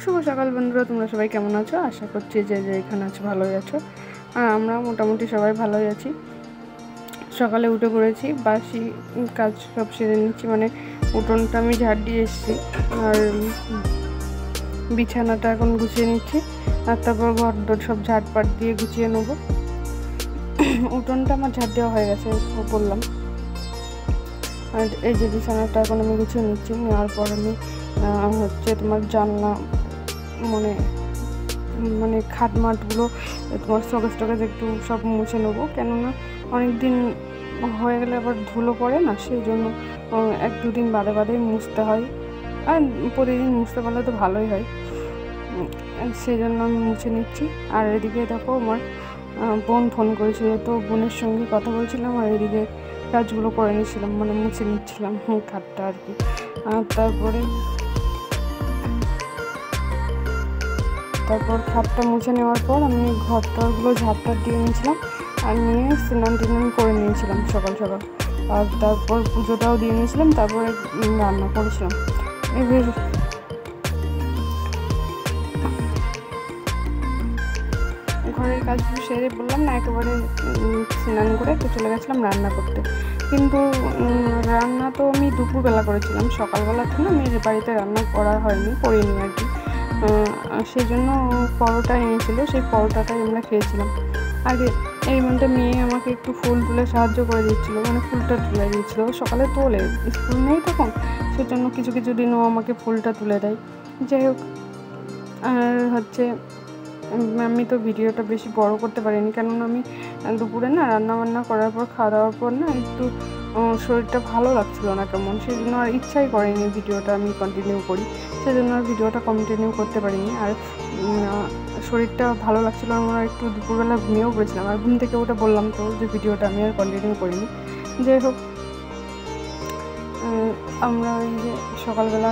শুভ সকাল বন্ধুরা, তোমরা সবাই কেমন আছো? আশা করছি যে এখানে আছো ভালোই আছো। আর আমরা মোটামুটি সবাই ভালোই আছি। সকালে উঠে পড়েছি, বাসি কাজ সব সেরে নিচ্ছি, মানে উঠোনটা আমি ঝাড় দিয়ে এসেছি আর বিছানাটা এখন গুছিয়ে নিচ্ছি। আর তারপর ঘর দর সব ঝাড়পাট দিয়ে গুছিয়ে নেবো। উঠোনটা আমার ঝাড় দেওয়া হয়ে গেছে বললাম। আর এই যে বিছানাটা এখন আমি গুছিয়ে নিচ্ছি। নেওয়ার পর আমি হচ্ছে তোমার জানলা মানে মানে খাটমাটগুলো তোমার শোকেজ একটু সব মুছে নেবো, কেননা অনেক দিন হয়ে গেলে আবার ধুলো পড়ে না, সেই জন্য 1-2 দিন বাদে বাদেই মুছতে হয়। আর প্রতিদিন মুছতে পারলে তো ভালোই হয়, সেই জন্য আমি মুছে নিচ্ছি। আর এদিকে দেখো আমার বোন ফোন করেছিল, তো বোনের সঙ্গে কথা বলছিলাম আর এদিকে কাজগুলো করে নিচ্ছিলাম, মানে মুছে নিচ্ছিলাম খাটটা আর কি। আর তারপর খাটটা মুছে নেওয়ার পর আমি ঘরটাগুলো ঝাড়টা দিয়ে নিয়েছিলাম আর নিয়ে স্নান টান করে নিয়েছিলাম সকাল সকাল। আর তারপর পুজোটাও দিয়ে নিয়েছিলাম, তারপরে রান্না করেছিলাম। এবার ঘরের কাজগুলো সেরে বললাম না, একেবারে স্নান করে একটু চলে গেছিলাম রান্না করতে। কিন্তু রান্না তো আমি দুপুরবেলা করেছিলাম, সকালবেলা তো না মেয়ের বাড়িতে রান্না করিনি আর কি। সেই জন্য পরোটা এনেছিল, সেই পরোটাটাই আমরা খেয়েছিলাম। আগে এর মধ্যে মেয়ে আমাকে একটু ফুল তুলে সাহায্য করে দিচ্ছিলো, মানে ফুলটা তুলে দিচ্ছিলো। সকালে তোলে, স্কুল নেই তখন, সেজন্য কিছু কিছু দিনও আমাকে ফুলটা তুলে দেয়। যাই হোক, আর হচ্ছে আমি তো ভিডিওটা বেশি বড় করতে পারিনি, কেননা আমি দুপুরে না রান্নাবান্না করার পর খাওয়া দাওয়ার পর না একটু শরীরটা ভালো লাগছিলো না কেমন, সেই জন্য আর ইচ্ছাই করেনি ভিডিওটা আমি কন্টিনিউ করি, সেই জন্য আর ভিডিওটা কন্টিনিউ করতে পারিনি। আর শরীরটা ভালো লাগছিলো, আমরা একটু দুপুরবেলা ঘুমিয়েও পড়েছিলাম। আর ঘুম থেকে ওটা বললাম তো যে ভিডিওটা আমি আর কন্টিনিউ করিনি। যাই হোক, আমরা ওই যে সকালবেলা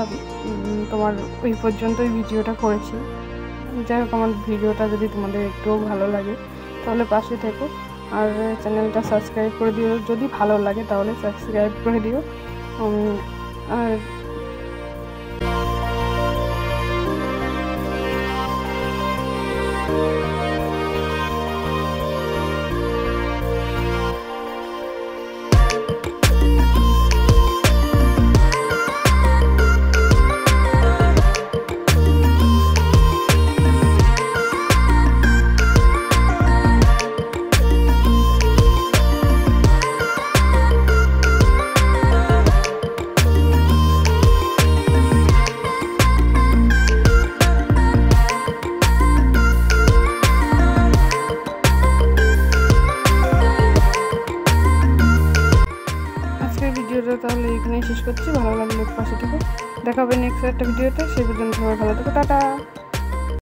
তোমার ওই পর্যন্তই ভিডিওটা করেছি। যাই হোক, আমার ভিডিওটা যদি তোমাদের একটুও ভালো লাগে তাহলে পাশে থেকো আর চ্যানেলটা সাবস্ক্রাইব করে দিও, যদি ভালো লাগে তাহলে সাবস্ক্রাইব করে দিও। আর ভিডিওটা তাহলে এখানেই শেষ করছি। ভালো লাগলে পাশে থেকো, দেখা হবে নেক্সট একটা ভিডিওতে। সেই পর্যন্ত সবাই ভালো থেকো, টাটা।